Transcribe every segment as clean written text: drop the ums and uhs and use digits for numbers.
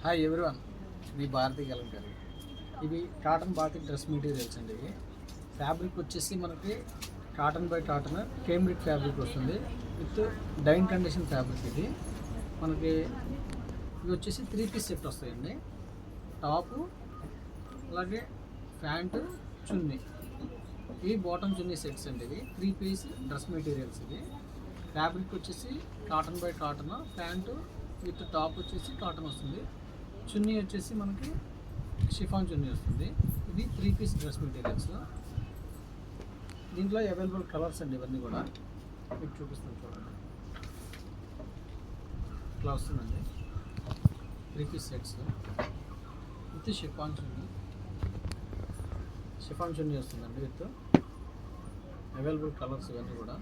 Hi everyone, ఇది భారతీ కలంకారీ. ఇవి cotton batik dress materials అండి. ఇవి ఫ్యాబ్రిక్ వచ్చేసి మనకి కాటన్ బై కాటన్ కేమ్రిక్ ఫ్యాబ్రిక్ వస్తుంది విత్ డైన్ కండిషన్ ఫ్యాబ్రిక్. ఇది మనకి ఇవి వచ్చేసి 3 పీస్ సెట్ వస్తాయండి. టాపు అలాగే ప్యాంటు చున్నీ, ఇవి బాటమ్ చున్నీ సెట్స్ అండి. ఇవి 3 పీస్ డ్రెస్ మెటీరియల్స్. ఇది ఫ్యాబ్రిక్ వచ్చేసి cotton by cotton, pant with top వచ్చేసి కాటన్ వస్తుంది, చున్నీ వచ్చేసి మనకి షిఫాన్ చున్నీ వస్తుంది. ఇది 3 పీస్ డ్రెస్ మెటీరియల్స్. దీంట్లో అవైలబుల్ కలర్స్ అండి. ఇవన్నీ కూడా మీకు చూపిస్తాను, చూడండి. ఇట్లా వస్తుందండి 3 పీస్ సెట్స్ విత్ షిఫాన్ చున్నీ వస్తుందండి. విత్ అవైలబుల్ కలర్స్ ఇవన్నీ కూడా.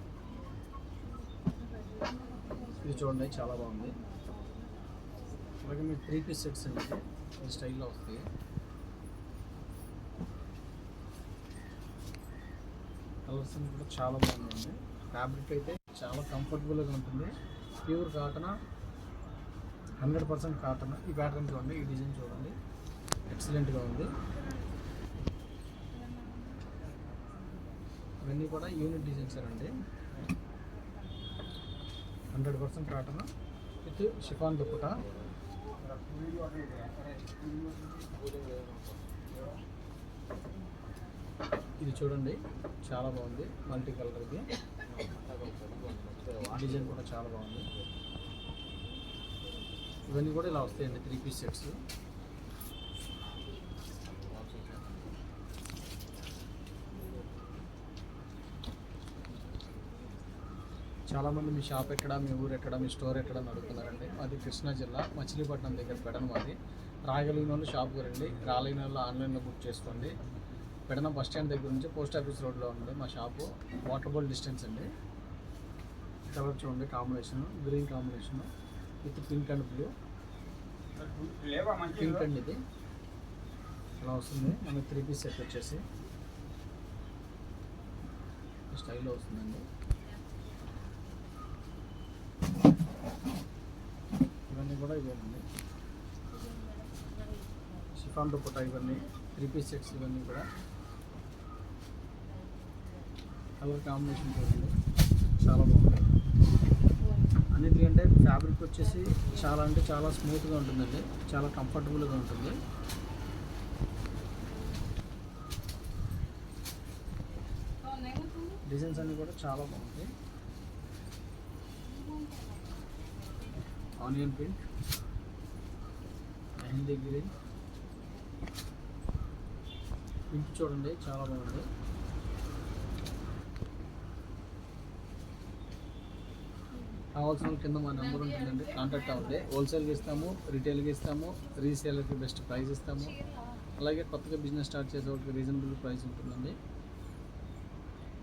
ఇది చూడండి, చాలా బాగుంది. అలాగే మీకు 3 పీస్ సెట్స్ అండి, ఈ స్టైల్లో వస్తాయి. కలర్స్ అన్ని కూడా చాలా బాగుందండి. ఫ్యాబ్రిక్ అయితే చాలా కంఫర్టబుల్గా ఉంటుంది. Pure cotton, 100% cotton. ఈ ప్యాటర్న్ చూడండి, ఈ డిజైన్ చూడండి, ఎక్సలెంట్గా ఉంది. ఇవన్నీ కూడా యూనిక్ డిజైన్స్ అండి. 100% కాటన్ విత్ షిఫాన్ దుప్పటా. ఇది చూడండి, చాలా బాగుంది. Multi colour. ఇది డిజైన్ కూడా చాలా బాగుంది. ఇవన్నీ కూడా ఇలా వస్తాయండి 3 పీస్ సెట్స్. చాలామంది మీ షాప్ ఎక్కడ, మీ ఊరు ఎక్కడ, మీ స్టోర్ ఎక్కడ అని అడుగుతున్నారండి. మాది కృష్ణా జిల్లా మచిలీపట్నం దగ్గర పెడన. మాది రాగలిగిన వాళ్ళు షాప్కి రండి, రాలేని వాళ్ళు ఆన్లైన్లో బుక్ చేసుకోండి. పెడన బస్ స్టాండ్ దగ్గర నుంచి పోస్ట్ ఆఫీస్ రోడ్లో ఉంది మా షాపు. వాటర్బోల్ డిస్టెన్స్ అండి. కలర్ చూడండి, combination green combination with pink and blue. Pink and ఇది అలా వస్తుంది. మనకి 3 పీస్ సెట్ వచ్చేసి స్టైల్లో వస్తుందండి. ఇవన్నీ కూడా ఇవేనండి, షిఫాన్ దుప్పటా. ఇవన్నీ 3 పీస్ సెట్స్. ఇవన్నీ కూడా కలర్ కాంబినేషన్ చూడండి, చాలా బాగుంది. అన్నిటికంటే ఫ్యాబ్రిక్ వచ్చేసి చాలా అంటే చాలా స్మూత్గా ఉంటుందండి, చాలా కంఫర్టబుల్గా ఉంటుంది. డిజైన్స్ అన్నీ కూడా చాలా బాగుంటాయి. Onion pink, mehndi green, pink చూడండి, చాలా బాగుంది. కావాల్సిన కింద మా నెంబర్ ఉంటుందండి, కాంటాక్ట్ అవ్వండి. హోల్సేల్కి ఇస్తాము, రిటైల్కి ఇస్తాము, రీసేలర్కి బెస్ట్ ప్రైస్ ఇస్తాము. అలాగే కొత్తగా బిజినెస్ స్టార్ట్ చేసే వాళ్ళకి రీజనబుల్ ప్రైస్ ఉంటుందండి.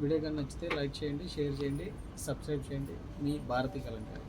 వీడియో కానీ నచ్చితే లైక్ చేయండి, షేర్ చేయండి, సబ్స్క్రైబ్ చేయండి. మీ భారతీ కలంకారీ.